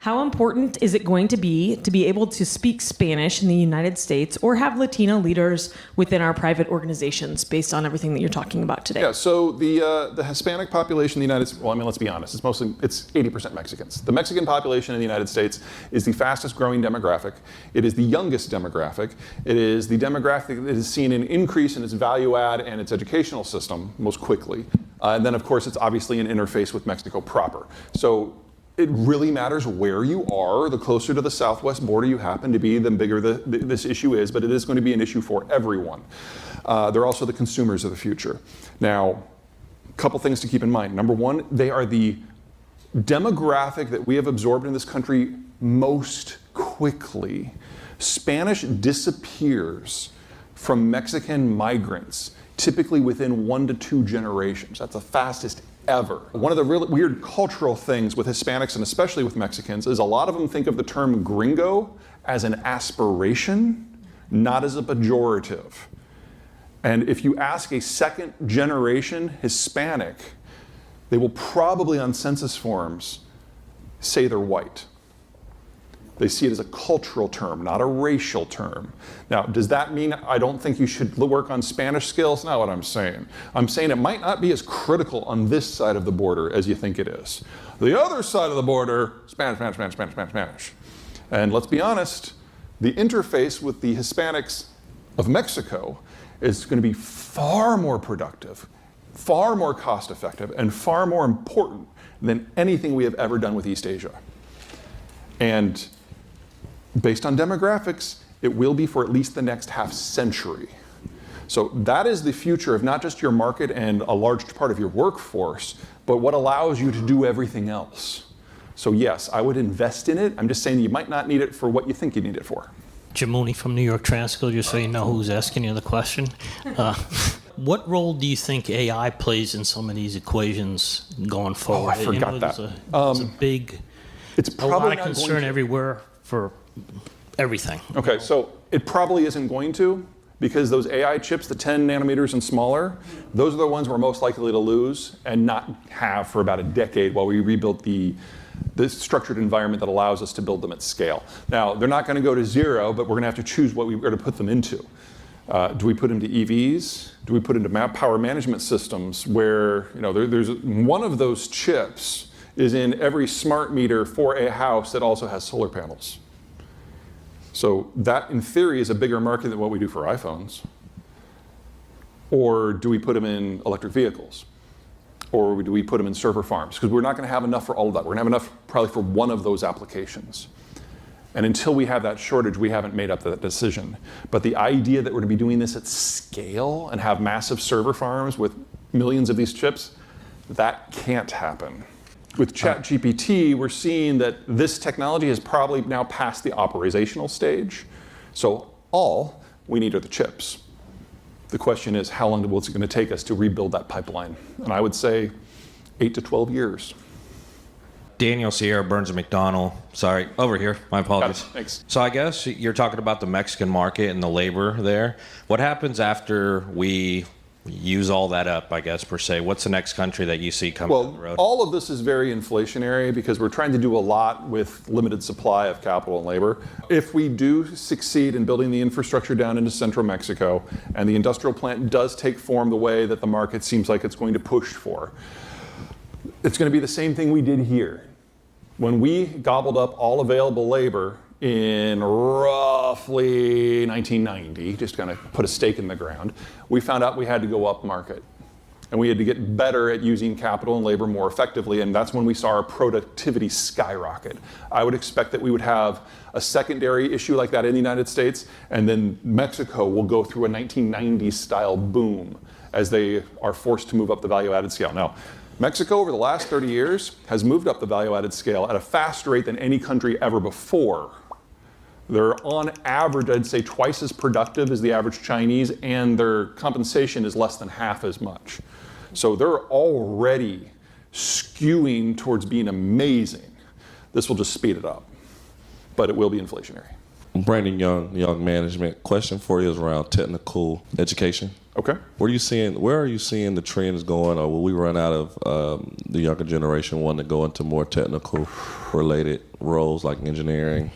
How important is it going to be able to speak Spanish in the United States or have Latino leaders within our private organizations based on everything that you're talking about today? Yeah, so the Hispanic population in the United States, well, I mean, let's be honest, it's 80% Mexicans. The Mexican population in the United States is the fastest growing demographic. It is the youngest demographic. It is the demographic that has seen an increase in its value add and its educational system most quickly. And then, of course, it's obviously an interface with Mexico proper. So it really matters where you are. The closer to the southwest border you happen to be, the bigger this issue is, but it is going to be an issue for everyone. They're also the consumers of the future. Now, a couple things to keep in mind. Number one, they are the demographic that we have absorbed in this country most quickly. Spanish disappears from Mexican migrants typically within 1 to 2 generations. That's the fastest ever. One of the really weird cultural things with Hispanics and especially with Mexicans is a lot of them think of the term gringo as an aspiration, not as a pejorative. And if you ask a second generation Hispanic, they will probably on census forms say they're white. They see it as a cultural term, not a racial term. Now, does that mean I don't think you should work on Spanish skills? Not what I'm saying. I'm saying it might not be as critical on this side of the border as you think it is. The other side of the border, Spanish, Spanish, Spanish, Spanish, Spanish, Spanish. And let's be honest, the interface with the Hispanics of Mexico is going to be far more productive, far more cost effective, and far more important than anything we have ever done with East Asia. And based on demographics, it will be for at least the next half century. So that is the future of not just your market and a large part of your workforce, but what allows you to do everything else. So yes, I would invest in it. I'm just saying you might not need it for what you think you need it for. Jim Mooney from New York Transco, just so you know who's asking you the question. What role do you think AI plays in some of these equations going forward? Oh, I forgot that. There's a big, it's probably a lot of not concern going to. Everywhere for everything. Okay, so it probably isn't going to, because those AI chips, the 10 nanometers and smaller, those are the ones we're most likely to lose and not have for about a decade while we rebuild the structured environment that allows us to build them at scale. Now, they're not going to go to zero, but we're going to have to choose what we're going to put them into. Do we put them to EVs? Do we put into power management systems where, there's one of those chips is in every smart meter for a house that also has solar panels. So that, in theory, is a bigger market than what we do for iPhones. Or do we put them in electric vehicles? Or do we put them in server farms? Because we're not going to have enough for all of that. We're going to have enough probably for one of those applications. And until we have that shortage, we haven't made up that decision. But the idea that we're going to be doing this at scale and have massive server farms with millions of these chips, that can't happen. With ChatGPT, we're seeing that this technology has probably now passed the operational stage. So all we need are the chips. The question is, how long is it going to take us to rebuild that pipeline? And I would say 8 to 12 years. Daniel Sierra, Burns and McDonnell. Sorry, over here. My apologies. Thanks. So I guess you're talking about the Mexican market and the labor there. What happens after we use all that up, I guess, per se? What's the next country that you see coming down the road? All of this is very inflationary because we're trying to do a lot with limited supply of capital and labor. If we do succeed in building the infrastructure down into central Mexico and the industrial plant does take form the way that the market seems like it's going to push for, it's going to be the same thing we did here. When we gobbled up all available labor in roughly 1990, just kind of put a stake in the ground, we found out we had to go up market. And we had to get better at using capital and labor more effectively, and that's when we saw our productivity skyrocket. I would expect that we would have a secondary issue like that in the United States, and then Mexico will go through a 1990s style boom as they are forced to move up the value-added scale. Now, Mexico over the last 30 years has moved up the value-added scale at a faster rate than any country ever before. They're on average, I'd say, twice as productive as the average Chinese, and their compensation is less than half as much. So they're already skewing towards being amazing. This will just speed it up, but it will be inflationary. Brandon Young Management. Question for you is around technical education. Okay. Where are you seeing the trends going, or will we run out of the younger generation wanting to go into more technical related roles like engineering,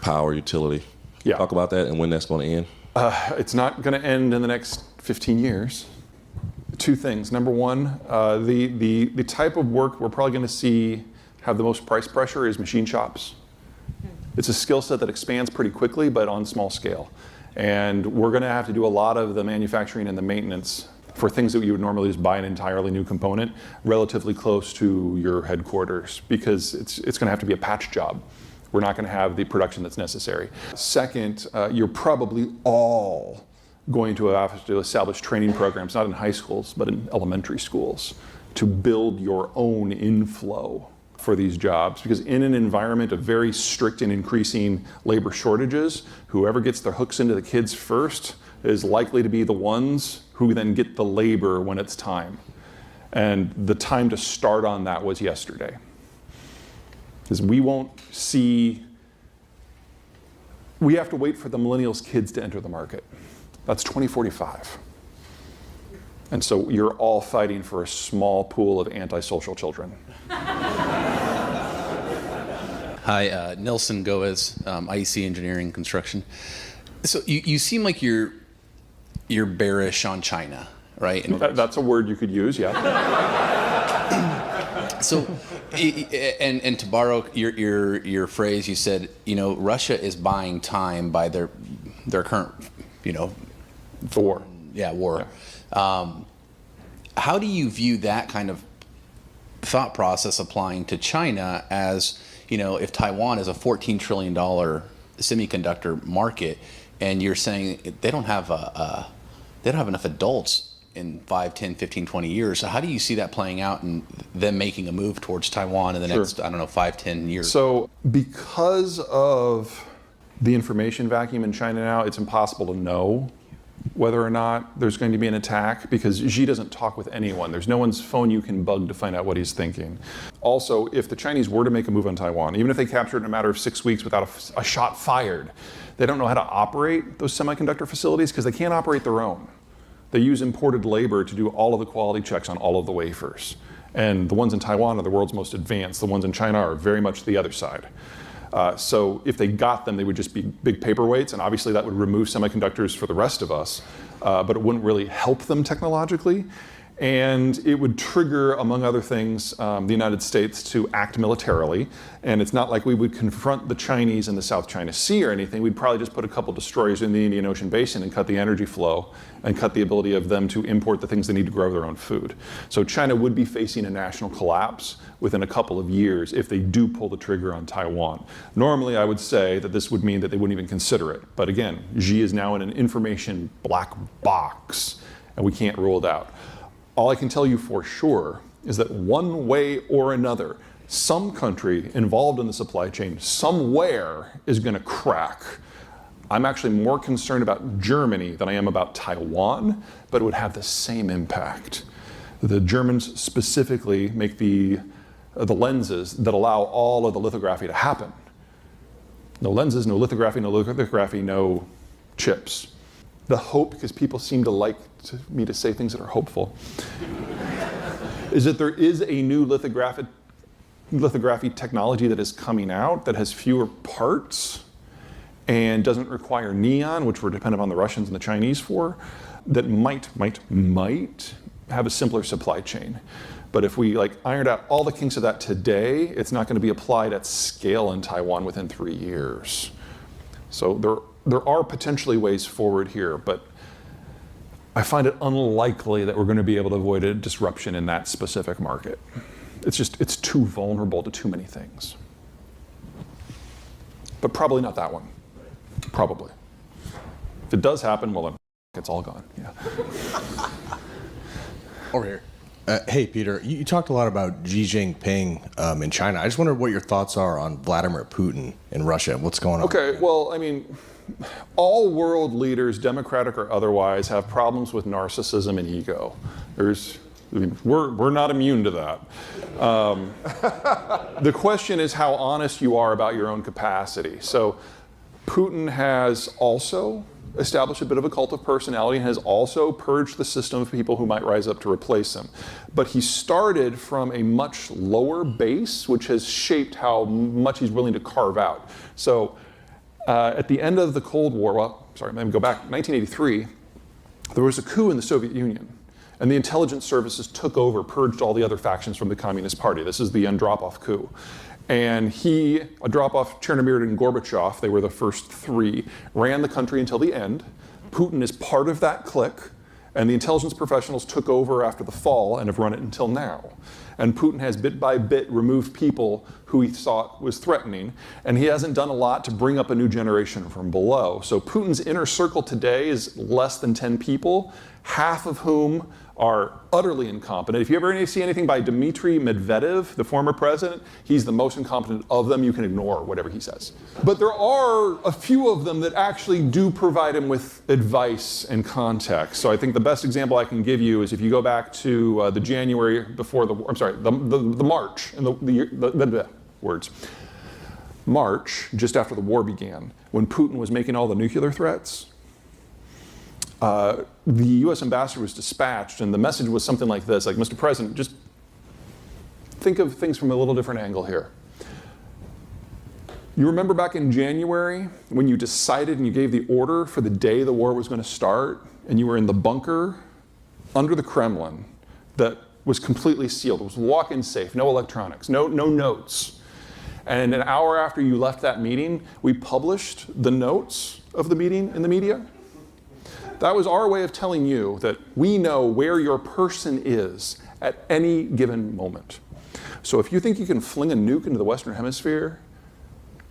power, utility. Yeah. Talk about that and when that's going to end. It's not going to end in the next 15 years. Two things. Number one, the type of work we're probably going to see have the most price pressure is machine shops. It's a skill set that expands pretty quickly, but on small scale. And we're going to have to do a lot of the manufacturing and the maintenance for things that you would normally just buy an entirely new component relatively close to your headquarters, because it's going to have to be a patch job. We're not going to have the production that's necessary. Second, you're probably all going to have to establish training programs, not in high schools, but in elementary schools, to build your own inflow for these jobs. Because in an environment of very strict and increasing labor shortages, whoever gets their hooks into the kids first is likely to be the ones who then get the labor when it's time. And the time to start on that was yesterday. Because we have to wait for the millennials' kids to enter the market. That's 2045. And so you're all fighting for a small pool of antisocial children. Hi, Nelson Goes, IEC Engineering Construction. So you seem like you're bearish on China, right? That's a word you could use, yeah. So, and to borrow your phrase, you said, Russia is buying time by their current, War. Yeah, war. Yeah. How do you view that kind of thought process applying to China as, if Taiwan is a $14 trillion semiconductor market, and you're saying they don't have enough adults in 5, 10, 15, 20 years. So how do you see that playing out and them making a move towards Taiwan in the next, 5, 10 years? So because of the information vacuum in China now, it's impossible to know whether or not there's going to be an attack, because Xi doesn't talk with anyone. There's no one's phone you can bug to find out what he's thinking. Also, if the Chinese were to make a move on Taiwan, even if they captured it in a matter of 6 weeks without a shot fired, they don't know how to operate those semiconductor facilities because they can't operate their own. They use imported labor to do all of the quality checks on all of the wafers. And the ones in Taiwan are the world's most advanced. The ones in China are very much the other side. So if they got them, they would just be big paperweights, and obviously that would remove semiconductors for the rest of us, but it wouldn't really help them technologically. And it would trigger, among other things, the United States to act militarily. And it's not like we would confront the Chinese in the South China Sea or anything. We'd probably just put a couple destroyers in the Indian Ocean basin and cut the energy flow and cut the ability of them to import the things they need to grow their own food. So China would be facing a national collapse within a couple of years if they do pull the trigger on Taiwan. Normally, I would say that this would mean that they wouldn't even consider it. But again, Xi is now in an information black box, and we can't rule it out. All I can tell you for sure is that one way or another, some country involved in the supply chain somewhere is going to crack. I'm actually more concerned about Germany than I am about Taiwan, but it would have the same impact. The Germans specifically make the lenses that allow all of the lithography to happen. No lenses, no lithography, no chips. The hope, because people seem to like me to say things that are hopeful, is that there is a new lithography technology that is coming out that has fewer parts and doesn't require neon, which we're dependent on the Russians and the Chinese for, that might have a simpler supply chain. But if we ironed out all the kinks of that today, it's not going to be applied at scale in Taiwan within 3 years. So there are potentially ways forward here, but I find it unlikely that we're going to be able to avoid a disruption in that specific market. It's too vulnerable to too many things. But probably not that one. Probably. If it does happen, well then it's all gone. Yeah. Over here. Hey, Peter, you talked a lot about Xi Jinping in China. I just wonder what your thoughts are on Vladimir Putin in Russia. What's going on? Okay, well, I mean, all world leaders, democratic or otherwise, have problems with narcissism and ego. We're not immune to that. The question is how honest you are about your own capacity. So Putin has also established a bit of a cult of personality and has also purged the system of people who might rise up to replace him. But he started from a much lower base, which has shaped how much he's willing to carve out. So at the end of the Cold War, well, sorry, let me go back, 1983, there was a coup in the Soviet Union. And the intelligence services took over, purged all the other factions from the Communist Party. This is the Andropov coup. And Andropov, Chernomyrdin, and Gorbachev, they were the first three, ran the country until the end. Putin is part of that clique, and the intelligence professionals took over after the fall and have run it until now. And Putin has bit by bit removed people who he thought was threatening, and he hasn't done a lot to bring up a new generation from below. So Putin's inner circle today is less than 10 people, half of whom are utterly incompetent. If you ever see anything by Dmitry Medvedev, the former president, he's the most incompetent of them. You can ignore whatever he says. But there are a few of them that actually do provide him with advice and context. So I think the best example I can give you is if you go back to the January before the, I'm sorry, the March, and the words. March, just after the war began, when Putin was making all the nuclear threats, the U.S. ambassador was dispatched, and the message was something like this, like, Mr. President, just think of things from a little different angle here. You remember back in January when you decided and you gave the order for the day the war was going to start, and you were in the bunker under the Kremlin that was completely sealed. It was walk-in safe, no electronics, no notes. And an hour after you left that meeting, we published the notes of the meeting in the media. That was our way of telling you that we know where your person is at any given moment. So if you think you can fling a nuke into the Western Hemisphere,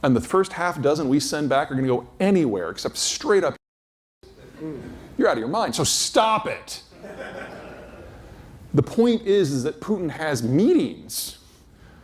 and the first half dozen we send back are going to go anywhere except straight up, you're out of your mind. So stop it. The point is that Putin has meetings.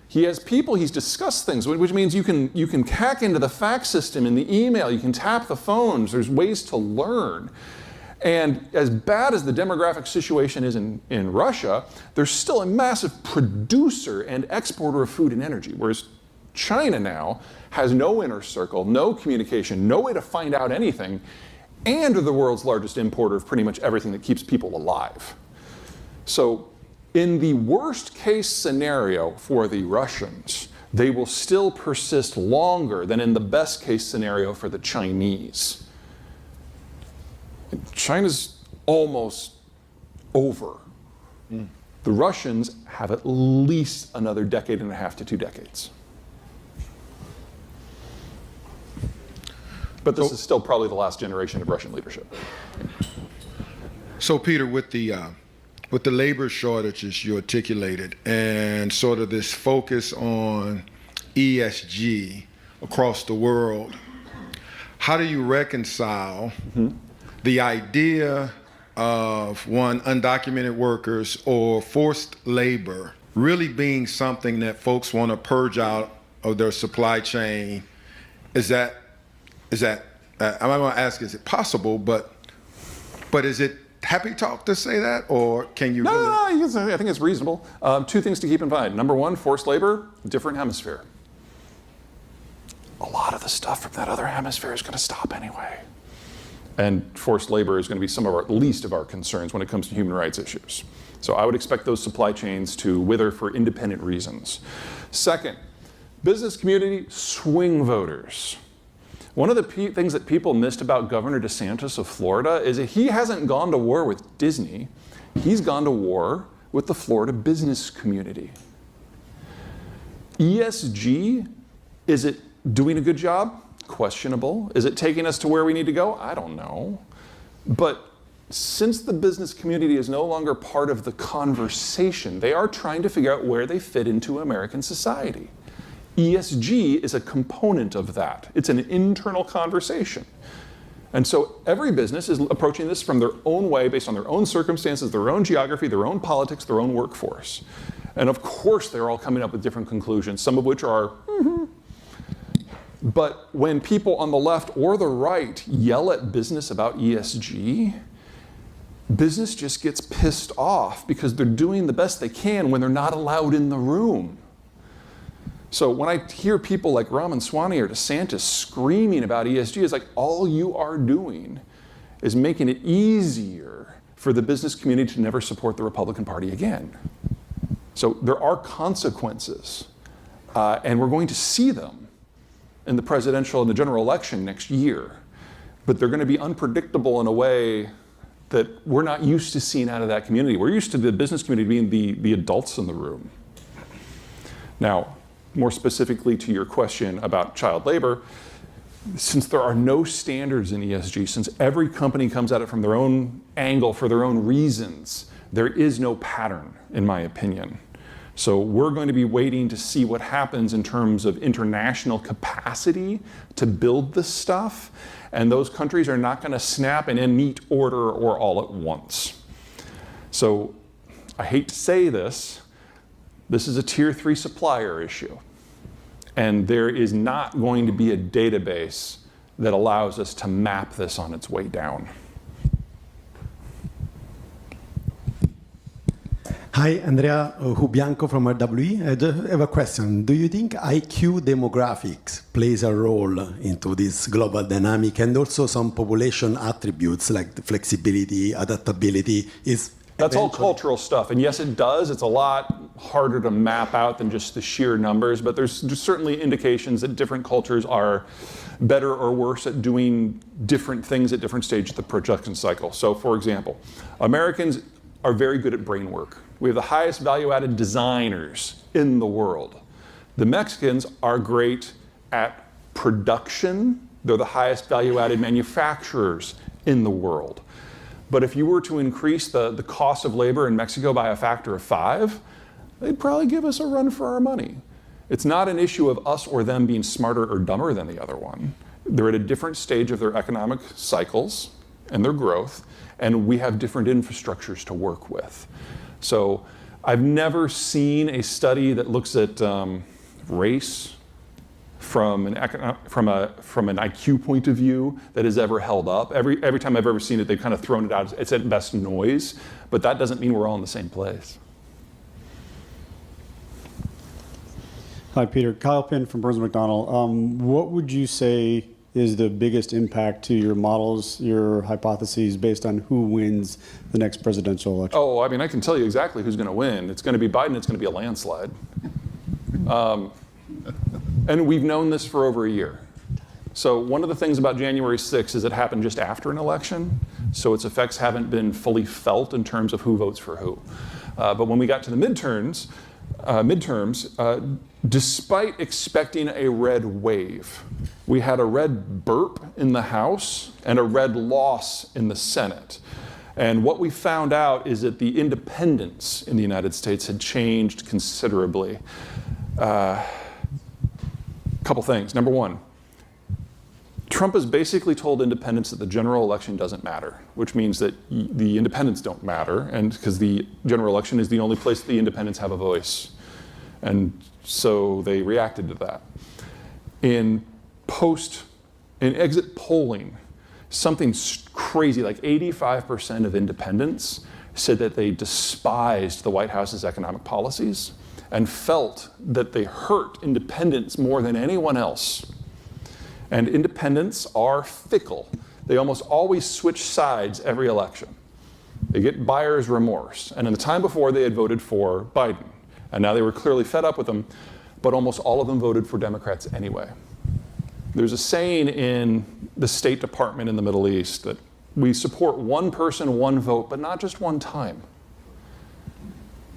He has people, he's discussed things, which means you can hack into the fax system and the email, you can tap the phones, there's ways to learn. And as bad as the demographic situation is in Russia, there's still a massive producer and exporter of food and energy, whereas China now has no inner circle, no communication, no way to find out anything, and are the world's largest importer of pretty much everything that keeps people alive. So in the worst case scenario for the Russians, they will still persist longer than in the best case scenario for the Chinese. China's almost over. The Russians have at least another decade and a half to 2 decades. But this is still probably the last generation of Russian leadership. So Peter, with the labor shortages you articulated and sort of this focus on ESG across the world, how do you reconcile the idea of, one, undocumented workers or forced labor really being something that folks want to purge out of their supply chain? Is that I'm not going to ask is it possible, but is it happy talk to say that, or can you really? No, I think it's reasonable. 2 things to keep in mind. Number 1, forced labor, different hemisphere. A lot of the stuff from that other hemisphere is going to stop anyway. And forced labor is going to be some of our least of our concerns when it comes to human rights issues. So I would expect those supply chains to wither for independent reasons. Second, business community, swing voters. One of the things that people missed about Governor DeSantis of Florida is that he hasn't gone to war with Disney. He's gone to war with the Florida business community. ESG, is it doing a good job? Questionable. Is it taking us to where we need to go? I don't know. But since the business community is no longer part of the conversation, they are trying to figure out where they fit into American society. ESG is a component of that. It's an internal conversation. And so every business is approaching this from their own way, based on their own circumstances, their own geography, their own politics, their own workforce. And of course, they're all coming up with different conclusions, some of which are, But when people on the left or the right yell at business about ESG, business just gets pissed off because they're doing the best they can when they're not allowed in the room. So when I hear people like Ramaswamy or DeSantis screaming about ESG, it's like all you are doing is making it easier for the business community to never support the Republican Party again. So there are consequences, and we're going to see them in the presidential and the general election next year, but they're going to be unpredictable in a way that we're not used to seeing out of that community. We're used to the business community being the adults in the room. Now, more specifically to your question about child labor, since there are no standards in ESG, since every company comes at it from their own angle for their own reasons, there is no pattern, in my opinion. So we're going to be waiting to see what happens in terms of international capacity to build this stuff. And those countries are not going to snap in neat order or all at once. So I hate to say this, this is a tier 3 supplier issue. And there is not going to be a database that allows us to map this on its way down. Hi, Andrea Hubianco from RWE. I have a question. Do you think IQ demographics plays a role into this global dynamic, and also some population attributes like flexibility, adaptability is That's all cultural stuff, and yes, it does. It's a lot harder to map out than just the sheer numbers, but there's certainly indications that different cultures are better or worse at doing different things at different stages of the production cycle. So for example, Americans are very good at brain work. We have the highest value-added designers in the world. The Mexicans are great at production. They're the highest value-added manufacturers in the world. But if you were to increase the cost of labor in Mexico by a factor of 5, they'd probably give us a run for our money. It's not an issue of us or them being smarter or dumber than the other one. They're at a different stage of their economic cycles and their growth, and we have different infrastructures to work with. So I've never seen a study that looks at race from an IQ point of view that has ever held up. Every time I've ever seen it, they've kind of thrown it out. It's at best noise, but that doesn't mean we're all in the same place. Hi, Peter. Kyle Pinn from Burns McDonnell. What would you say is the biggest impact to your models, your hypotheses, based on who wins the next presidential election? Oh, I mean, I can tell you exactly who's going to win. It's going to be Biden. It's going to be a landslide. And we've known this for over a year. So one of the things about January 6th is it happened just after an election, so its effects haven't been fully felt in terms of who votes for who. But when we got to the midterms, despite expecting a red wave, we had a red burp in the House and a red loss in the Senate. And what we found out is that the independents in the United States had changed considerably. Couple things. Number one, Trump has basically told independents that the general election doesn't matter, which means that the independents don't matter, and because the general election is the only place that the independents have a voice. And so they reacted to that. In exit polling, something crazy, like 85% of independents said that they despised the White House's economic policies and felt that they hurt independents more than anyone else. And independents are fickle. They almost always switch sides every election. They get buyer's remorse. And in the time before, they had voted for Biden. And now they were clearly fed up with him, but almost all of them voted for Democrats anyway. There's a saying in the State Department in the Middle East that we support one person, one vote, but not just one time.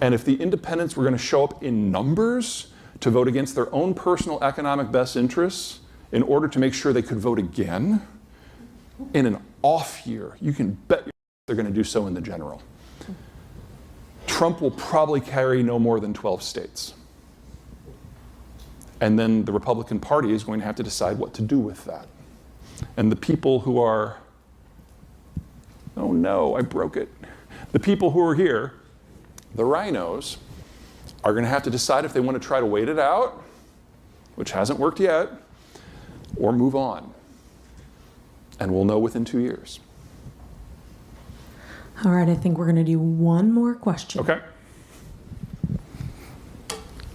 And if the independents were going to show up in numbers to vote against their own personal economic best interests in order to make sure they could vote again in an off year, you can bet they're going to do so in the general. Trump will probably carry no more than 12 states. And then the Republican Party is going to have to decide what to do with that. And the people who are, oh no, I broke it. The people who are here, the rhinos, are going to have to decide if they want to try to wait it out, which hasn't worked yet, or move on. And we'll know within 2 years. All right, I think we're going to do one more question. Okay.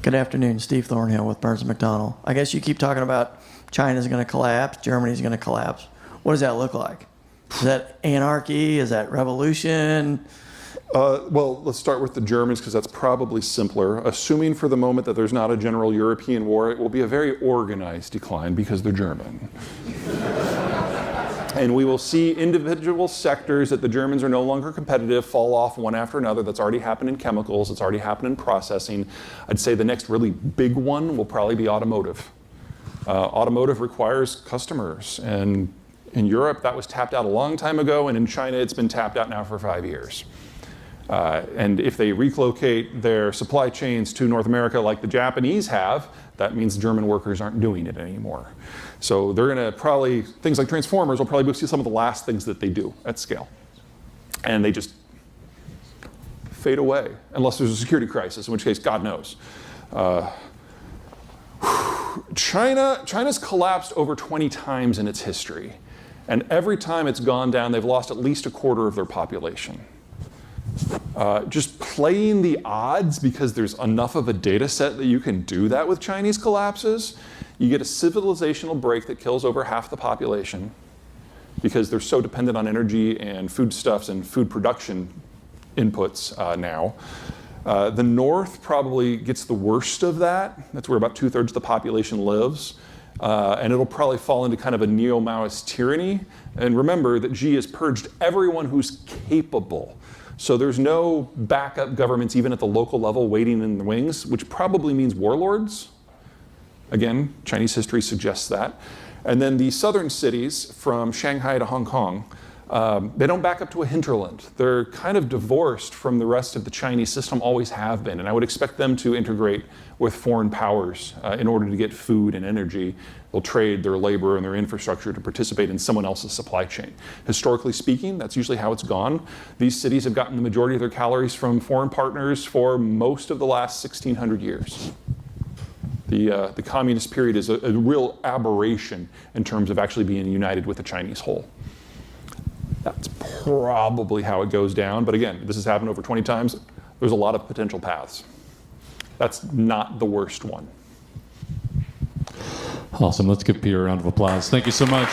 Good afternoon, Steve Thornhill with Burns McDonnell. I guess you keep talking about China's going to collapse, Germany's going to collapse. What does that look like? Is that anarchy? Is that revolution? Well, let's start with the Germans because that's probably simpler. Assuming for the moment that there's not a general European war, it will be a very organized decline because they're German. And we will see individual sectors that the Germans are no longer competitive fall off one after another. That's already happened in chemicals. It's already happened in processing. I'd say the next really big one will probably be automotive. Automotive requires customers. And in Europe, that was tapped out a long time ago. And in China, it's been tapped out now for 5 years. And if they relocate their supply chains to North America like the Japanese have, that means German workers aren't doing it anymore. So they're going to probably, things like transformers will probably be some of the last things that they do at scale. And they just fade away, unless there's a security crisis, in which case, God knows. China's collapsed over 20 times in its history. And every time it's gone down, they've lost at least a quarter of their population. Just playing the odds because there's enough of a data set that you can do that with Chinese collapses, you get a civilizational break that kills over half the population because they're so dependent on energy and foodstuffs and food production inputs now. The North probably gets the worst of that. That's where about 2/3 of the population lives. And it'll probably fall into kind of a neo-Maoist tyranny. And remember that Xi has purged everyone who's capable. So there's no backup governments, even at the local level, waiting in the wings, which probably means warlords. Again, Chinese history suggests that. And then the southern cities, from Shanghai to Hong Kong, they don't back up to a hinterland. They're kind of divorced from the rest of the Chinese system, always have been. And I would expect them to integrate with foreign powers in order to get food and energy. They'll trade their labor and their infrastructure to participate in someone else's supply chain. Historically speaking, that's usually how it's gone. These cities have gotten the majority of their calories from foreign partners for most of the last 1,600 years. The communist period is a real aberration in terms of actually being united with the Chinese whole. That's probably how it goes down. But again, this has happened over 20 times. There's a lot of potential paths. That's not the worst one. Awesome. Let's give Peter a round of applause. Thank you so much.